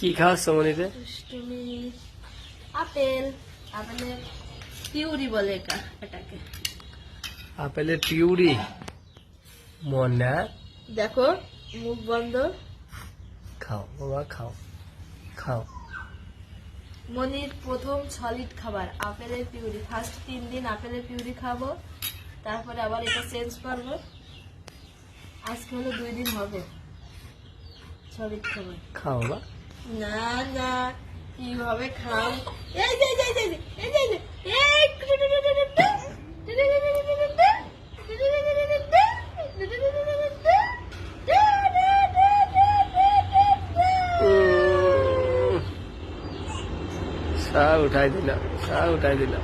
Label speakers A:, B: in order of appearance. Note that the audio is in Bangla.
A: কি খাওয়াচ্ছ মনিরে?
B: দুষ্টুমি। আপেল, আপেলের পিউরি বলে এটাকে।
A: আপেলের পিউরি? মনা
B: দেখো মুখ বন্ধ।
A: খাও বাবা, খাও খাও।
B: মনির প্রথম সলিড খাবার আপেলের পিউরি। ফার্স্ট 3 দিন আপেলের পিউরি খাবো, তারপরে আবার এটা চেঞ্জ করবো। আজকে হলো 2 দিন হবে সলিড খাবার।
A: খাও বাবা।
B: না না, কিভাবে খাও? এই যে এই যে এই যে এই যে এই
A: সব উঠাই দিলাম, সব উঠাই দিলাম।